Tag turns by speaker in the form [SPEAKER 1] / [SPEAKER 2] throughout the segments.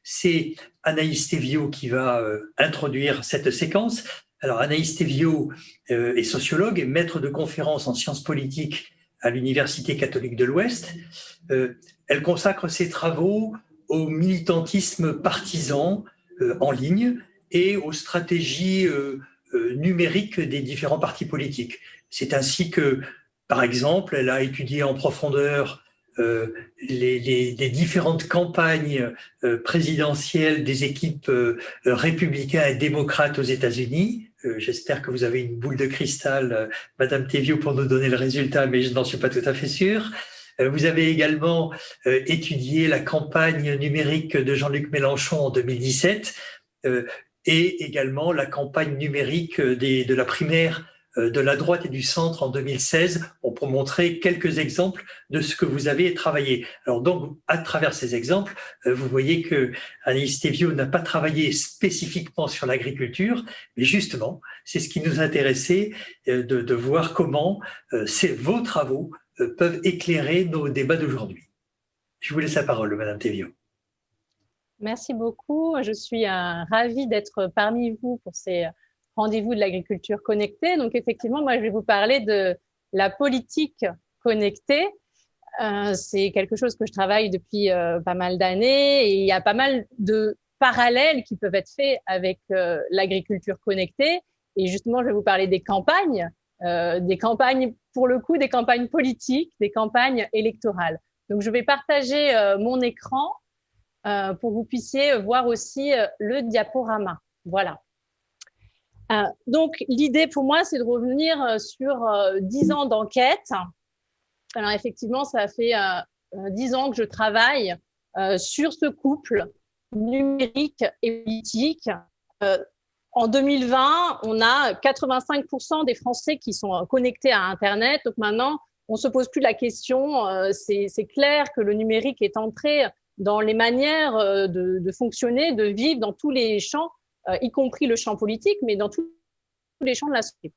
[SPEAKER 1] c'est Anaïs Théviot qui va introduire cette séquence. Alors Anaïs Théviot est sociologue et maître de conférences en sciences politiques à l'Université catholique de l'Ouest. Elle consacre ses travaux au militantisme partisan en ligne et aux stratégies numériques des différents partis politiques. C'est ainsi que, par exemple, elle a étudié en profondeur les différentes campagnes présidentielles des équipes républicains et démocrates aux États-Unis. J'espère que vous avez une boule de cristal, Madame Théviot, pour nous donner le résultat, mais je n'en suis pas tout à fait sûr. Vous avez également étudié la campagne numérique de Jean-Luc Mélenchon en 2017 et également la campagne numérique de la primaire de la droite et du centre en 2016, pour montrer quelques exemples de ce que vous avez travaillé. Alors donc, à travers ces exemples, vous voyez que Anaïs Théviot n'a pas travaillé spécifiquement sur l'agriculture, mais justement, c'est ce qui nous intéressait de voir comment vos travaux peuvent éclairer nos débats d'aujourd'hui. Je vous laisse la parole, Madame Théviot.
[SPEAKER 2] Merci beaucoup. Je suis ravie d'être parmi vous pour ces rendez-vous de l'agriculture connectée. Donc, effectivement, moi, je vais vous parler de la politique connectée. C'est quelque chose que je travaille depuis pas mal d'années et il y a pas mal de parallèles qui peuvent être faits avec l'agriculture connectée. Et justement, je vais vous parler des campagnes, pour le coup, des campagnes politiques, des campagnes électorales. Donc, je vais partager mon écran pour que vous puissiez voir aussi le diaporama. Voilà. Donc, l'idée pour moi, c'est de revenir sur 10 ans d'enquête. Alors, effectivement, ça fait 10 ans que je travaille sur ce couple numérique et politique. En 2020, on a 85% des Français qui sont connectés à Internet. Donc maintenant, on ne se pose plus la question. C'est clair que le numérique est entré dans les manières de fonctionner, de vivre dans tous les champs, y compris le champ politique, mais dans tous les champs de la société.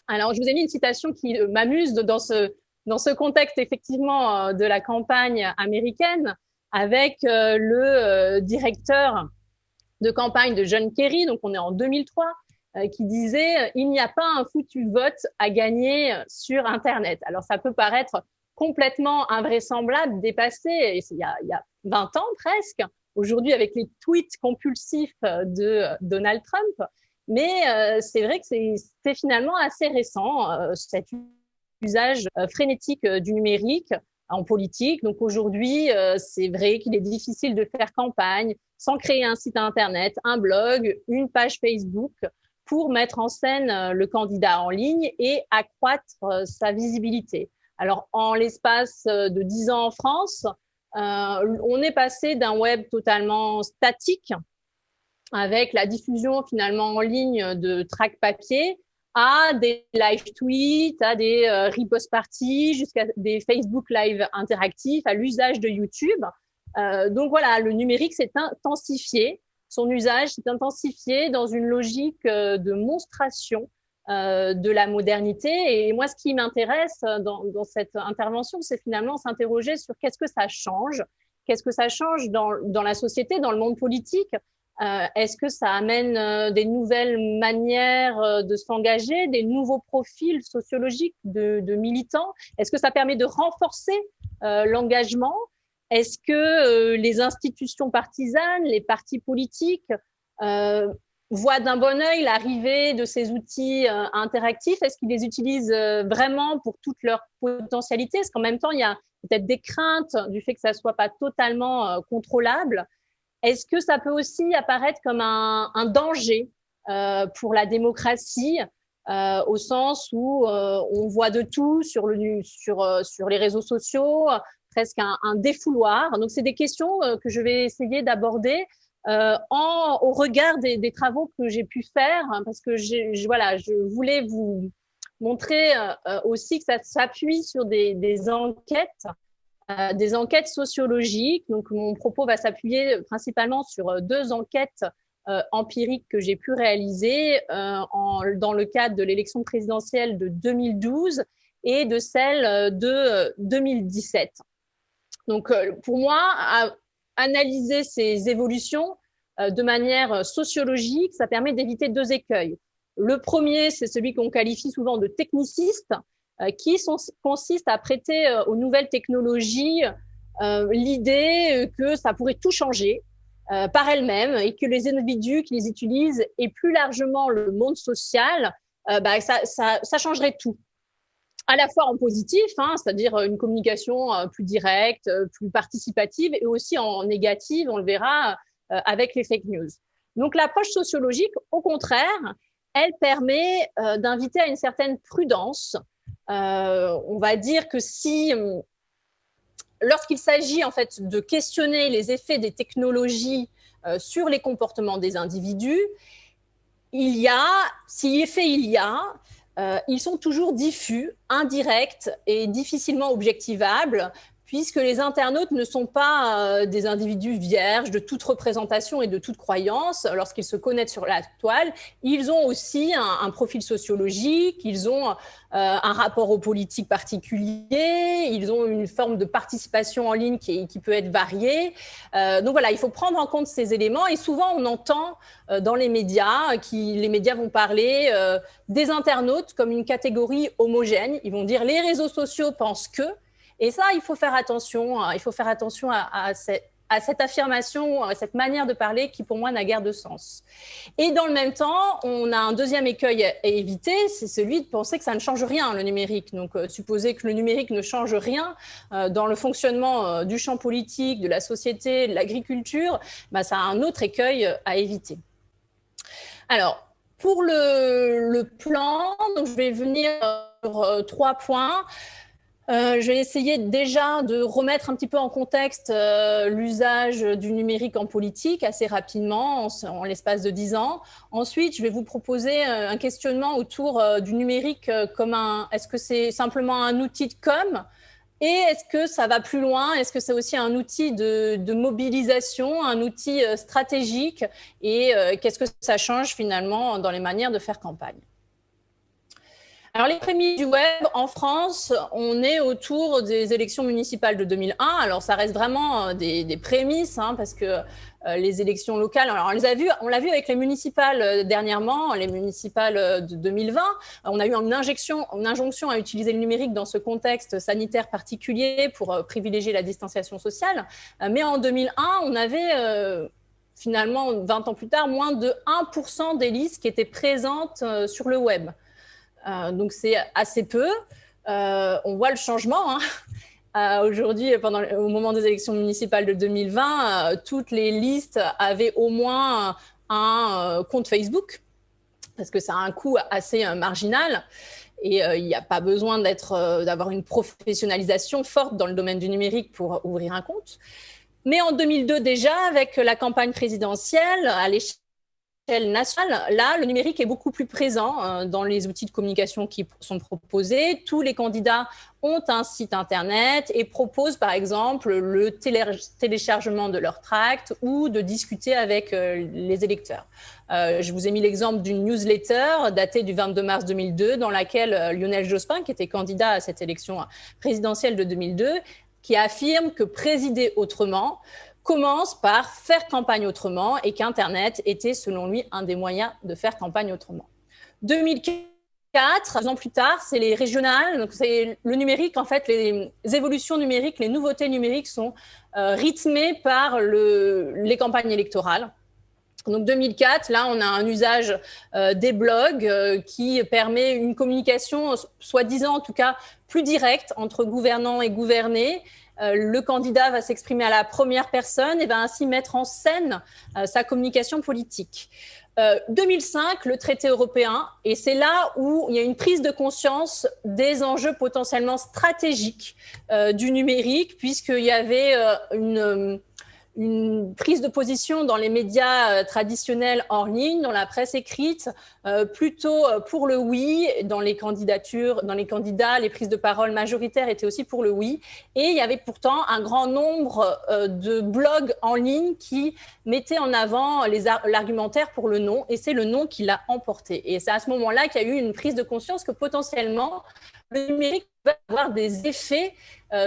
[SPEAKER 2] Alors, je vous ai mis une citation qui m'amuse dans ce contexte, effectivement, de la campagne américaine, avec le directeur de campagne de John Kerry, donc on est en 2003, qui disait « Il n'y a pas un foutu vote à gagner sur Internet ». Alors, ça peut paraître complètement invraisemblable, dépassé, il y a 20 ans presque, aujourd'hui avec les tweets compulsifs de Donald Trump, mais c'est vrai que c'est finalement assez récent, cet usage frénétique du numérique en politique. Donc aujourd'hui, c'est vrai qu'il est difficile de faire campagne sans créer un site Internet, un blog, une page Facebook pour mettre en scène le candidat en ligne et accroître sa visibilité. Alors, en l'espace de 10 ans en France, on est passé d'un web totalement statique avec la diffusion finalement en ligne de tracts papier à des live tweets, à des repost parties, jusqu'à des Facebook live interactifs, à l'usage de YouTube. Donc voilà, le numérique s'est intensifié, son usage s'est intensifié dans une logique de monstration de la modernité. Et moi, ce qui m'intéresse dans cette intervention, c'est finalement s'interroger sur qu'est-ce que ça change dans la société, dans le monde politique. Est-ce que ça amène des nouvelles manières de s'engager, des nouveaux profils sociologiques de militants? Est-ce que ça permet de renforcer l'engagement? Est-ce que les institutions partisanes, les partis politiques voient d'un bon œil l'arrivée de ces outils interactifs? Est-ce qu'ils les utilisent vraiment pour toute leur potentialité? Parce qu'en même temps, il y a peut-être des craintes du fait que ça soit pas totalement contrôlable. Est-ce que ça peut aussi apparaître comme un danger pour la démocratie, au sens où on voit de tout sur les réseaux sociaux, presque un défouloir? Donc, c'est des questions que je vais essayer d'aborder au regard des travaux que j'ai pu faire, hein, parce que je voulais vous montrer aussi que ça s'appuie sur des enquêtes sociologiques. Donc, mon propos va s'appuyer principalement sur 2 enquêtes empiriques que j'ai pu réaliser dans le cadre de l'élection présidentielle de 2012 et de celle de 2017. Donc, pour moi, analyser ces évolutions de manière sociologique, ça permet d'éviter deux écueils. Le premier, c'est celui qu'on qualifie souvent de techniciste, qui consiste à prêter aux nouvelles technologies l'idée que ça pourrait tout changer par elles-mêmes et que les individus qui les utilisent et plus largement le monde social, ça changerait tout. À la fois en positif, c'est-à-dire une communication plus directe, plus participative, et aussi en négative, on le verra avec les fake news. Donc l'approche sociologique, au contraire, elle permet d'inviter à une certaine prudence. On va dire que si, lorsqu'il s'agit en fait de questionner les effets des technologies sur les comportements des individus, si effet il y a, ils sont toujours diffus, indirects et difficilement objectivables, puisque les internautes ne sont pas des individus vierges de toute représentation et de toute croyance. Lorsqu'ils se connectent sur la toile, ils ont aussi un profil sociologique, ils ont un rapport aux politiques particulier, ils ont une forme de participation en ligne qui peut être variée. Donc voilà, il faut prendre en compte ces éléments, et souvent on entend dans les médias, les médias vont parler des internautes comme une catégorie homogène. Ils vont dire les réseaux sociaux pensent que. Et ça, il faut faire attention à cette affirmation, à cette manière de parler qui, pour moi, n'a guère de sens. Et dans le même temps, on a un deuxième écueil à éviter, c'est celui de penser que ça ne change rien, le numérique. Donc, supposer que le numérique ne change rien dans le fonctionnement du champ politique, de la société, de l'agriculture, ça a un autre écueil à éviter. Alors, pour le plan, donc je vais venir sur 3 points. Je vais essayer déjà de remettre un petit peu en contexte l'usage du numérique en politique assez rapidement, en l'espace de 10 ans. Ensuite, je vais vous proposer un questionnement autour du numérique comme est-ce que c'est simplement un outil de com', et est-ce que ça va plus loin? Est-ce que c'est aussi un outil de mobilisation, un outil stratégique? Et qu'est-ce que ça change finalement dans les manières de faire campagne? Alors, les prémices du web en France, on est autour des élections municipales de 2001. Alors, ça reste vraiment des prémices, parce que les élections locales, alors on l'a vu avec les municipales dernièrement, les municipales de 2020. On a eu une injonction à utiliser le numérique dans ce contexte sanitaire particulier pour privilégier la distanciation sociale. Mais en 2001, on avait finalement, 20 ans plus tard, moins de 1% des listes qui étaient présentes sur le web. Donc c'est assez peu. On voit le changement. Aujourd'hui, au moment des élections municipales de 2020, toutes les listes avaient au moins un compte Facebook, parce que ça a un coût assez marginal. Et il n'y a pas besoin d'avoir une professionnalisation forte dans le domaine du numérique pour ouvrir un compte. Mais en 2002 déjà, avec la campagne présidentielle, à l'échelle nationale, là, le numérique est beaucoup plus présent dans les outils de communication qui sont proposés. Tous les candidats ont un site internet et proposent par exemple le téléchargement de leur tract ou de discuter avec les électeurs. Je vous ai mis l'exemple d'une newsletter datée du 22 mars 2002 dans laquelle Lionel Jospin, qui était candidat à cette élection présidentielle de 2002, qui affirme que présider autrement commence par faire campagne autrement et qu'Internet était, selon lui, un des moyens de faire campagne autrement. 2004, 2 ans plus tard, c'est les régionales. Donc c'est le numérique, en fait, les évolutions numériques, les nouveautés numériques sont rythmées par les campagnes électorales. Donc 2004, là, on a un usage des blogs qui permet une communication, soi-disant en tout cas, plus directe entre gouvernants et gouvernés. Le candidat va s'exprimer à la première personne et va ainsi mettre en scène sa communication politique. 2005, le traité européen, et c'est là où il y a une prise de conscience des enjeux potentiellement stratégiques du numérique, puisqu'il y avait une prise de position dans les médias traditionnels en ligne, dans la presse écrite, plutôt pour le oui. Dans les candidats, les prises de parole majoritaires étaient aussi pour le oui. Et il y avait pourtant un grand nombre de blogs en ligne qui mettaient en avant l'argumentaire pour le non. Et c'est le non qui l'a emporté. Et c'est à ce moment-là qu'il y a eu une prise de conscience que potentiellement, le numérique peut avoir des effets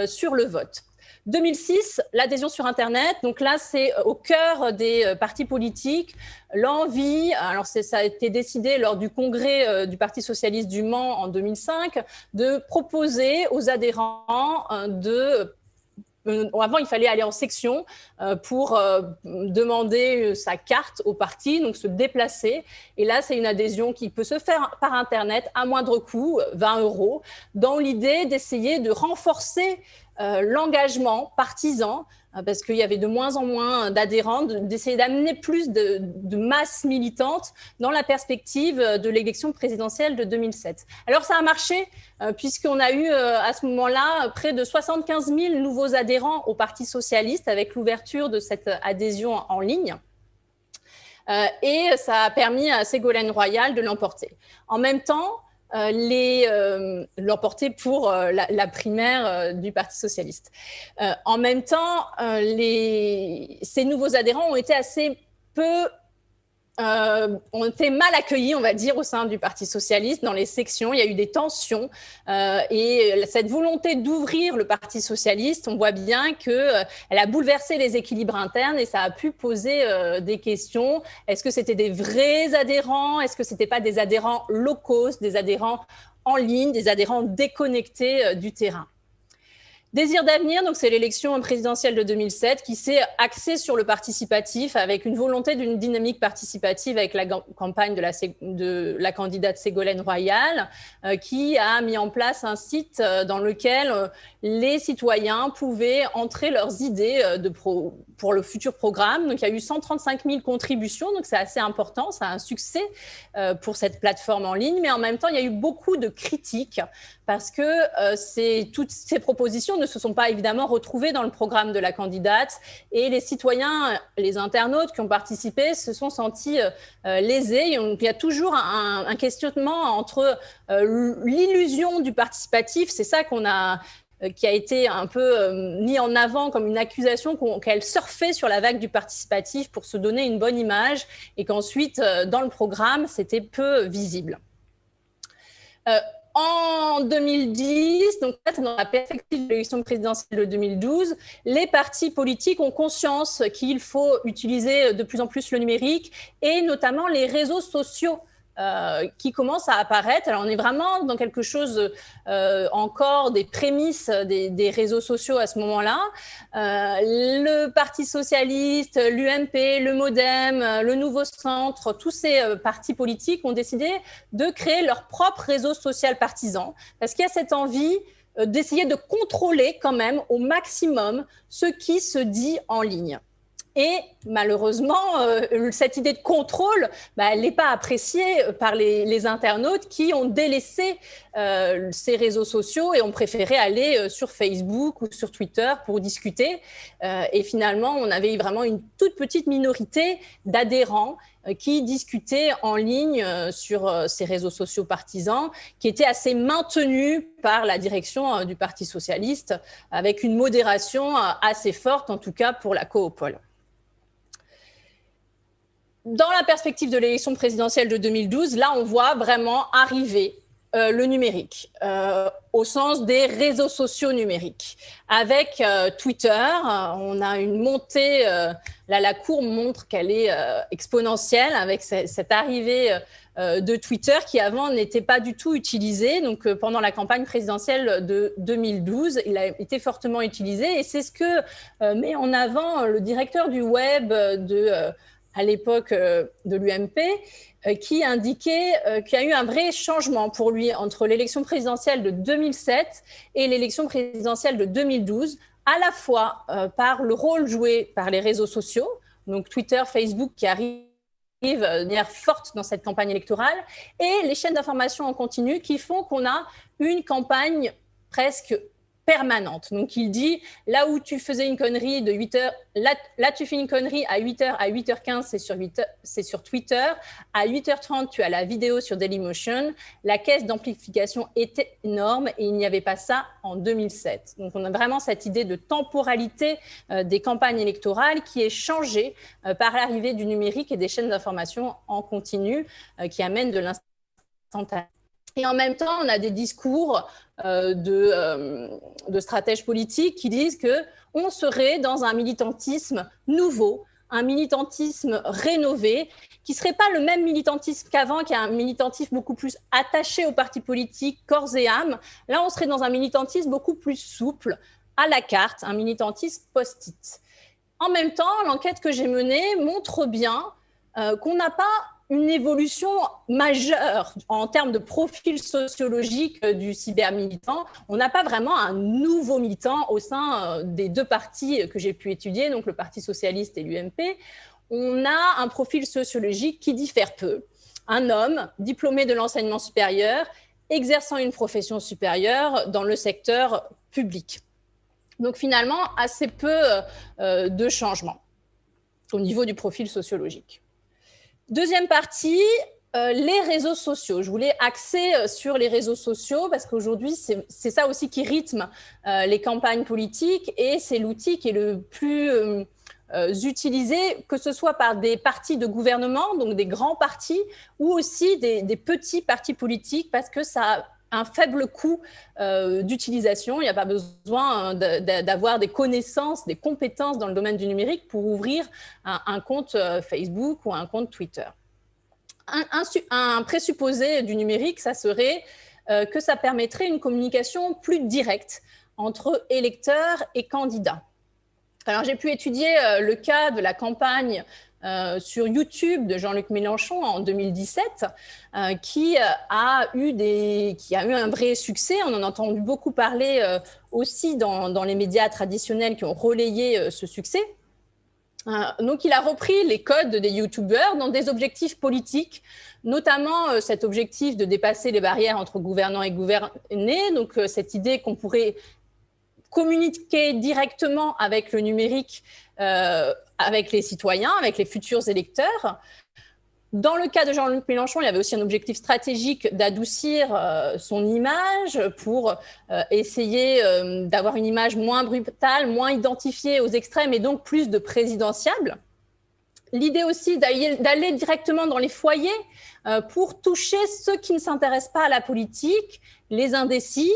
[SPEAKER 2] sur le vote. 2006, l'adhésion sur Internet. Donc là, c'est au cœur des partis politiques. L'envie, alors ça a été décidé lors du congrès du Parti socialiste du Mans en 2005, de proposer aux adhérents avant, il fallait aller en section pour demander sa carte au parti, donc se déplacer. Et là, c'est une adhésion qui peut se faire par Internet à moindre coût, 20 €, dans l'idée d'essayer de renforcer l'engagement partisan, parce qu'il y avait de moins en moins d'adhérents, d'essayer d'amener plus de masse militante dans la perspective de l'élection présidentielle de 2007. Alors ça a marché, puisqu'on a eu à ce moment-là près de 75 000 nouveaux adhérents au Parti socialiste avec l'ouverture de cette adhésion en ligne. Et ça a permis à Ségolène Royal de l'emporter. En même temps, l'emporter pour la primaire du Parti socialiste. En même temps, ces nouveaux adhérents ont été assez peu ont été mal accueillis, on va dire, au sein du Parti socialiste, dans les sections. Il y a eu des tensions et cette volonté d'ouvrir le Parti socialiste, on voit bien qu'elle a bouleversé les équilibres internes et ça a pu poser des questions. Est-ce que c'était des vrais adhérents? Est-ce que ce n'étaient pas des adhérents low cost, des adhérents en ligne, des adhérents déconnectés du terrain? Désir d'avenir, donc c'est l'élection présidentielle de 2007 qui s'est axée sur le participatif avec une volonté d'une dynamique participative avec la campagne de la candidate Ségolène Royal qui a mis en place un site dans lequel les citoyens pouvaient entrer leurs idées pour le futur programme. Donc il y a eu 135 000 contributions, donc c'est assez important, c'est un succès pour cette plateforme en ligne, mais en même temps il y a eu beaucoup de critiques parce que toutes ces propositions ne se sont pas évidemment retrouvées dans le programme de la candidate et les citoyens, les internautes qui ont participé se sont sentis lésés. Donc, il y a toujours un questionnement entre l'illusion du participatif, c'est ça qui a été un peu mis en avant comme une accusation qu'elle surfait sur la vague du participatif pour se donner une bonne image et qu'ensuite, dans le programme, c'était peu visible. En 2010, donc dans la perspective de l'élection présidentielle de 2012, les partis politiques ont conscience qu'il faut utiliser de plus en plus le numérique et notamment les réseaux sociaux qui commencent à apparaître. Alors on est vraiment dans quelque chose encore des prémices des réseaux sociaux à ce moment-là. Le Parti socialiste, l'UMP, le MoDem, le Nouveau Centre, tous ces partis politiques ont décidé de créer leur propre réseau social partisan parce qu'il y a cette envie d'essayer de contrôler quand même au maximum ce qui se dit en ligne. Et malheureusement, cette idée de contrôle, elle n'est pas appréciée par les internautes qui ont délaissé ces réseaux sociaux et ont préféré aller sur Facebook ou sur Twitter pour discuter. Et finalement, on avait vraiment une toute petite minorité d'adhérents qui discutaient en ligne sur ces réseaux sociaux partisans, qui étaient assez maintenus par la direction du Parti socialiste, avec une modération assez forte, en tout cas pour la coopole. Dans la perspective de l'élection présidentielle de 2012, là, on voit vraiment arriver le numérique, au sens des réseaux sociaux numériques. Avec Twitter, on a une montée, là la courbe montre qu'elle est exponentielle avec cette arrivée de Twitter qui avant n'était pas du tout utilisé. Donc pendant la campagne présidentielle de 2012, il a été fortement utilisé et c'est ce que met en avant le directeur du web à l'époque de l'UMP, qui indiquait qu'il y a eu un vrai changement pour lui entre l'élection présidentielle de 2007 et l'élection présidentielle de 2012, à la fois par le rôle joué par les réseaux sociaux, donc Twitter, Facebook qui arrivent de manière forte dans cette campagne électorale, et les chaînes d'information en continu qui font qu'on a une campagne presque permanente. Donc, il dit, là où tu faisais une connerie de 8h, là tu fais une connerie à 8h, à 8h15, c'est sur Twitter. À 8h30, tu as la vidéo sur Dailymotion. La caisse d'amplification était énorme et il n'y avait pas ça en 2007. Donc, on a vraiment cette idée de temporalité des campagnes électorales qui est changée par l'arrivée du numérique et des chaînes d'information en continu qui amènent de l'instantané. Et en même temps, on a des discours de stratèges politiques qui disent qu'on serait dans un militantisme nouveau, un militantisme rénové, qui ne serait pas le même militantisme qu'avant, qui est un militantisme beaucoup plus attaché aux partis politiques, corps et âme. Là, on serait dans un militantisme beaucoup plus souple, à la carte, un militantisme post-it. En même temps, l'enquête que j'ai menée montre bien qu'on n'a pas une évolution majeure en termes de profil sociologique du cybermilitant. On n'a pas vraiment un nouveau militant au sein des deux partis que j'ai pu étudier, donc le Parti socialiste et l'UMP. On a un profil sociologique qui diffère peu. Un homme diplômé de l'enseignement supérieur, exerçant une profession supérieure dans le secteur public. Donc finalement, assez peu de changements au niveau du profil sociologique. Deuxième partie, les réseaux sociaux. Je voulais axer sur les réseaux sociaux parce qu'aujourd'hui, c'est ça aussi qui rythme les campagnes politiques et c'est l'outil qui est le plus utilisé, que ce soit par des partis de gouvernement, donc des grands partis, ou aussi des petits partis politiques parce que ça a un faible coût d'utilisation. Il n'y a pas besoin d'avoir des connaissances, des compétences dans le domaine du numérique pour ouvrir un compte Facebook ou un compte Twitter. Un présupposé du numérique, ça serait que ça permettrait une communication plus directe entre électeurs et candidats. Alors, j'ai pu étudier le cas de la campagne sur YouTube de Jean-Luc Mélenchon en 2017, qui a eu un vrai succès. On en a entendu beaucoup parler aussi dans les médias traditionnels qui ont relayé ce succès. Donc, il a repris les codes des YouTubeurs dans des objectifs politiques, notamment cet objectif de dépasser les barrières entre gouvernants et gouvernés, donc cette idée qu'on pourrait communiquer directement avec le numérique, avec les citoyens, avec les futurs électeurs. Dans le cas de Jean-Luc Mélenchon, il y avait aussi un objectif stratégique d'adoucir son image pour essayer d'avoir une image moins brutale, moins identifiée aux extrêmes et donc plus de présidentiable. L'idée aussi d'aller directement dans les foyers pour toucher ceux qui ne s'intéressent pas à la politique, les indécis,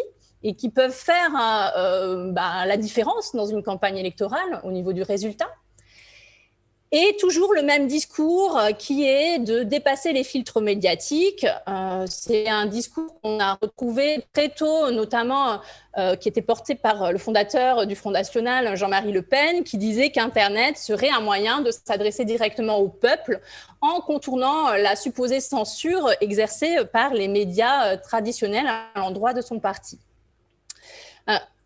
[SPEAKER 2] et qui peuvent faire la différence dans une campagne électorale au niveau du résultat. Et toujours le même discours qui est de dépasser les filtres médiatiques. C'est un discours qu'on a retrouvé très tôt, notamment qui était porté par le fondateur du Front National, Jean-Marie Le Pen, qui disait qu'Internet serait un moyen de s'adresser directement au peuple en contournant la supposée censure exercée par les médias traditionnels à l'endroit de son parti.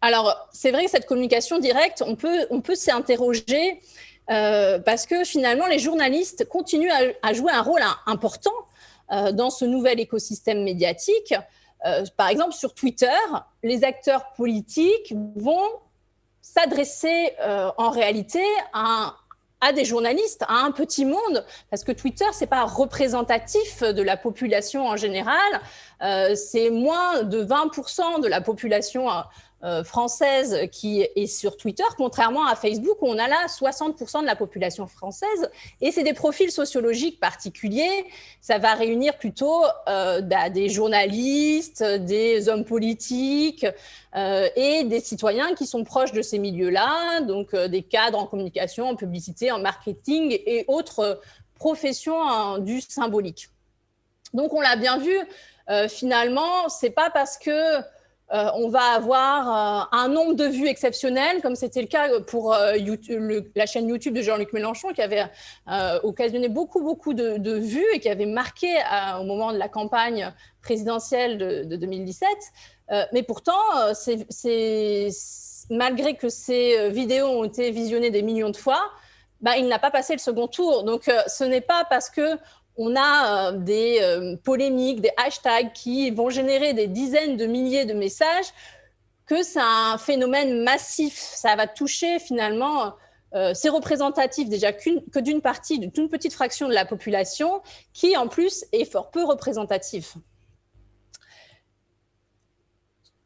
[SPEAKER 2] Alors, c'est vrai que cette communication directe, on peut s'y interroger parce que finalement, les journalistes continuent à jouer un rôle important dans ce nouvel écosystème médiatique. Par exemple, sur Twitter, les acteurs politiques vont s'adresser en réalité à des journalistes, à un petit monde, parce que Twitter, ce n'est pas représentatif de la population en général, c'est moins de 20% de la population française qui est sur Twitter, contrairement à Facebook où on a là 60% de la population française, et c'est des profils sociologiques particuliers. Ça va réunir plutôt des journalistes, des hommes politiques et des citoyens qui sont proches de ces milieux-là, donc des cadres en communication, en publicité, en marketing et autres professions du symbolique. Donc on l'a bien vu, finalement, c'est pas parce que on va avoir un nombre de vues exceptionnel, comme c'était le cas pour la chaîne YouTube de Jean-Luc Mélenchon, qui avait occasionné beaucoup de vues et qui avait marqué au moment de la campagne présidentielle de 2017. Mais pourtant, malgré que ces vidéos ont été visionnées des millions de fois, il n'a pas passé le second tour. Donc, ce n'est pas parce que on a des polémiques, des hashtags qui vont générer des dizaines de milliers de messages, que c'est un phénomène massif. Ça va toucher finalement, c'est représentatif déjà que d'une partie, d'une petite fraction de la population, qui en plus est fort peu représentative.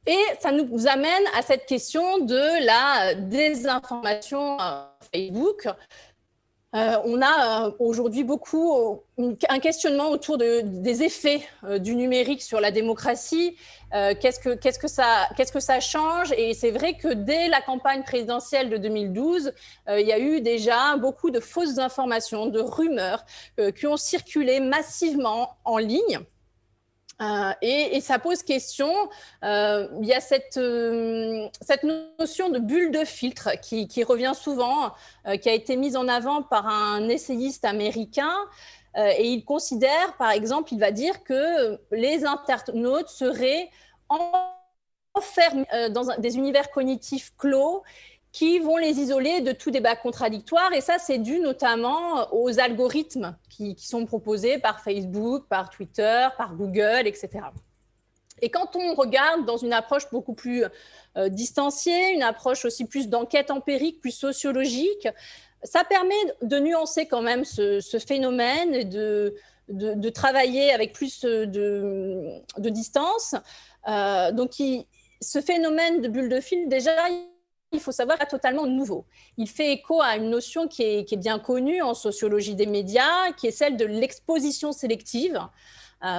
[SPEAKER 2] Et ça nous amène à cette question de la désinformation Facebook.
[SPEAKER 3] On a aujourd'hui beaucoup un questionnement autour des effets du numérique sur la démocratie. Qu'est-ce que ça change? Et c'est vrai que dès la campagne présidentielle de 2012, il y a eu déjà beaucoup de fausses informations, de rumeurs qui ont circulé massivement en ligne. Et ça pose question. Il y a cette notion de bulle de filtre qui revient souvent, qui a été mise en avant par un essayiste américain. Et il considère, par exemple, il va dire que les internautes seraient enfermés dans des univers cognitifs clos qui vont les isoler de tout débat contradictoire. Et ça, c'est dû notamment aux algorithmes qui sont proposés par Facebook, par Twitter, par Google, etc. Et quand on regarde dans une approche beaucoup plus distanciée, une approche aussi plus d'enquête empirique, plus sociologique, ça permet de nuancer quand même ce phénomène et de travailler avec plus de distance. Donc, ce phénomène de bulle de filtre, déjà, il faut savoir, est totalement nouveau. Il fait écho à une notion qui est bien connue en sociologie des médias, qui est celle de l'exposition sélective.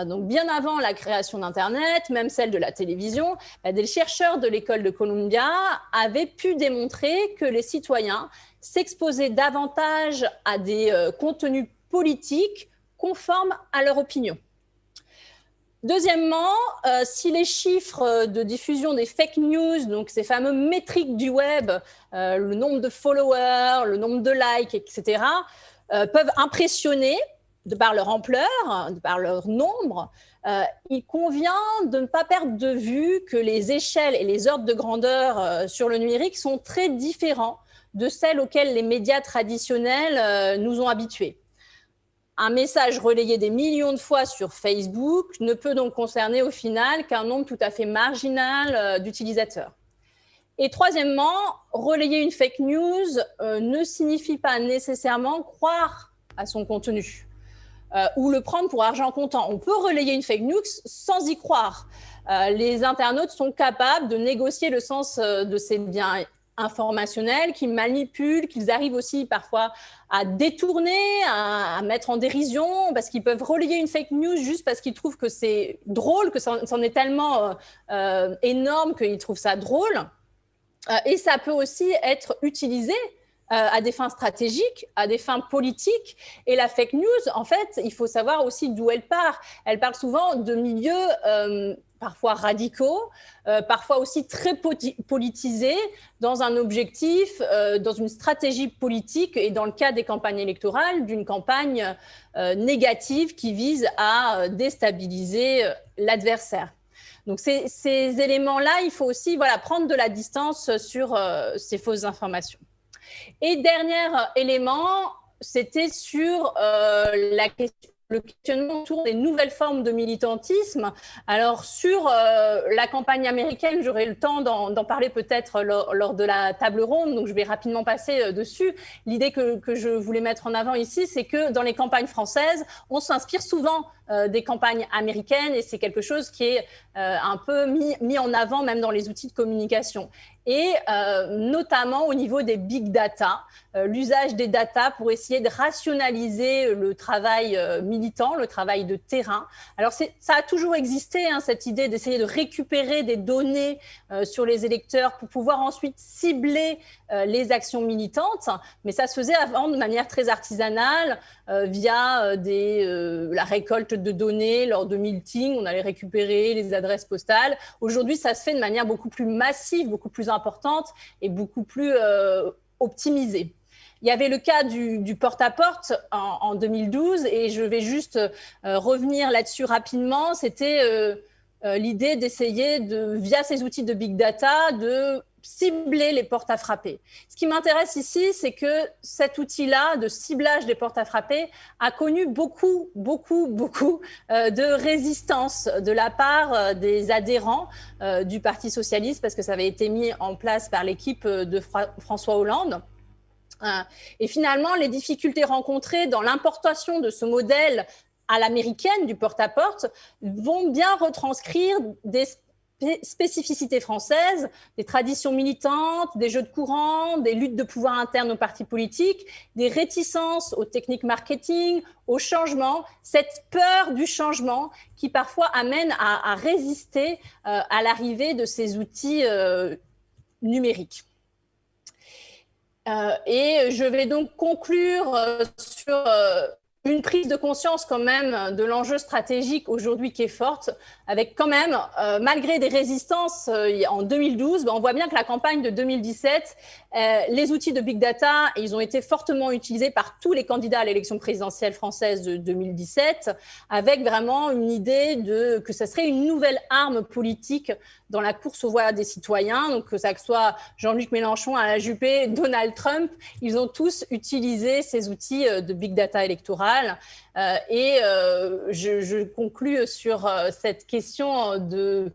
[SPEAKER 3] Donc bien avant la création d'Internet, même celle de la télévision, des chercheurs de l'école de Columbia avaient pu démontrer que les citoyens s'exposaient davantage à des contenus politiques conformes à leur opinion. Deuxièmement, si les chiffres de diffusion des fake news, donc ces fameux métriques du web, le nombre de followers, le nombre de likes, etc., peuvent impressionner de par leur ampleur, de par leur nombre, il convient de ne pas perdre de vue que les échelles et les ordres de grandeur sur le numérique sont très différents de celles auxquelles les médias traditionnels nous ont habitués. Un message relayé des millions de fois sur Facebook ne peut donc concerner au final qu'un nombre tout à fait marginal d'utilisateurs. Et troisièmement, relayer une fake news ne signifie pas nécessairement croire à son contenu ou le prendre pour argent comptant. On peut relayer une fake news sans y croire. Les internautes sont capables de négocier le sens de ces biens informationnels, qu'ils manipulent, qu'ils arrivent aussi parfois à détourner, à mettre en dérision, parce qu'ils peuvent relayer une fake news juste parce qu'ils trouvent que c'est drôle, que c'en est tellement énorme qu'ils trouvent ça drôle. Et ça peut aussi être utilisé à des fins stratégiques, à des fins politiques. Et la fake news, en fait, il faut savoir aussi d'où elle part. Elle parle souvent de milieux parfois radicaux, parfois aussi très politisés, dans un objectif, dans une stratégie politique, et dans le cas des campagnes électorales, d'une campagne négative qui vise à déstabiliser l'adversaire. Donc ces éléments-là, il faut aussi prendre de la distance sur ces fausses informations. Et dernier élément, c'était sur le questionnement autour des nouvelles formes de militantisme. Alors, sur la campagne américaine, j'aurai le temps d'en parler peut-être lors de la table ronde, donc je vais rapidement passer dessus. L'idée que je voulais mettre en avant ici, c'est que dans les campagnes françaises, on s'inspire souvent des campagnes américaines, et c'est quelque chose qui est un peu mis en avant même dans les outils de communication. Et notamment au niveau des big data, l'usage des data pour essayer de rationaliser le travail militant, le travail de terrain. Alors ça a toujours existé, cette idée d'essayer de récupérer des données sur les électeurs pour pouvoir ensuite cibler les actions militantes, mais ça se faisait avant de manière très artisanale, via la récolte de données lors de meetings, on allait récupérer les adresses postales. Aujourd'hui, ça se fait de manière beaucoup plus massive, beaucoup plus importante et beaucoup plus optimisée. Il y avait le cas du porte-à-porte en 2012, et je vais juste revenir là-dessus rapidement. C'était l'idée d'essayer, via ces outils de big data, de cibler les portes à frapper. Ce qui m'intéresse ici, c'est que cet outil-là de ciblage des portes à frapper a connu beaucoup de résistance de la part des adhérents du Parti socialiste, parce que ça avait été mis en place par l'équipe de François Hollande. Et finalement, les difficultés rencontrées dans l'importation de ce modèle à l'américaine du porte-à-porte vont bien retranscrire des spécificités françaises, des traditions militantes, des jeux de courant, des luttes de pouvoir internes aux partis politiques, des réticences aux techniques marketing, au changement, cette peur du changement qui parfois amène à résister à l'arrivée de ces outils numériques. Et je vais donc conclure sur une prise de conscience quand même de l'enjeu stratégique aujourd'hui qui est forte, avec quand même, malgré des résistances en 2012, on voit bien que la campagne de 2017, les outils de Big Data, ils ont été fortement utilisés par tous les candidats à l'élection présidentielle française de 2017, avec vraiment une idée que ça serait une nouvelle arme politique dans la course aux voix des citoyens, donc que ça soit Jean-Luc Mélenchon, Alain Juppé, Donald Trump, ils ont tous utilisé ces outils de Big Data électoral. Je conclus sur cette question de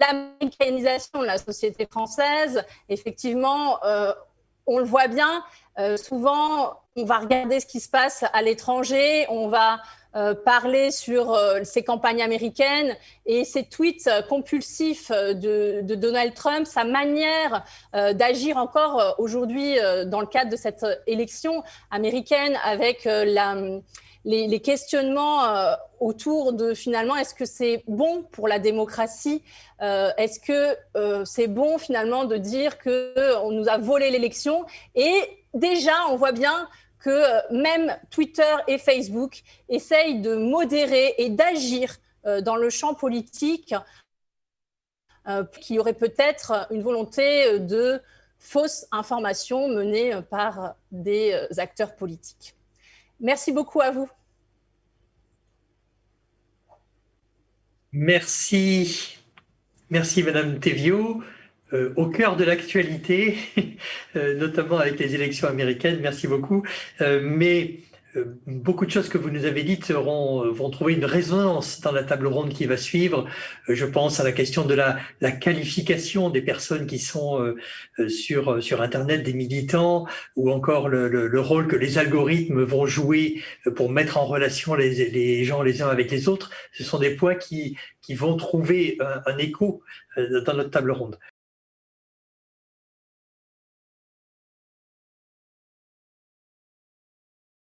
[SPEAKER 3] l'américanisation de la société française. Effectivement, on le voit bien, souvent on va regarder ce qui se passe à l'étranger, on va parler sur ces campagnes américaines et ces tweets compulsifs de Donald Trump, sa manière d'agir encore aujourd'hui dans le cadre de cette élection américaine avec les questionnements autour de finalement est-ce que c'est bon pour la démocratie, est-ce que c'est bon finalement de dire qu'on nous a volé l'élection, et déjà on voit bien que même Twitter et Facebook essayent de modérer et d'agir dans le champ politique, qu'il y aurait peut-être une volonté de fausse information menée par des acteurs politiques. Merci beaucoup à vous.
[SPEAKER 1] Merci. Merci Madame Théviot. Au cœur de l'actualité, notamment avec les élections américaines, merci beaucoup. Mais beaucoup de choses que vous nous avez dites vont trouver une résonance dans la table ronde qui va suivre. Je pense à la question de la qualification des personnes qui sont sur Internet, des militants, ou encore le rôle que les algorithmes vont jouer pour mettre en relation les gens les uns avec les autres. Ce sont des points qui vont trouver un écho dans notre table ronde.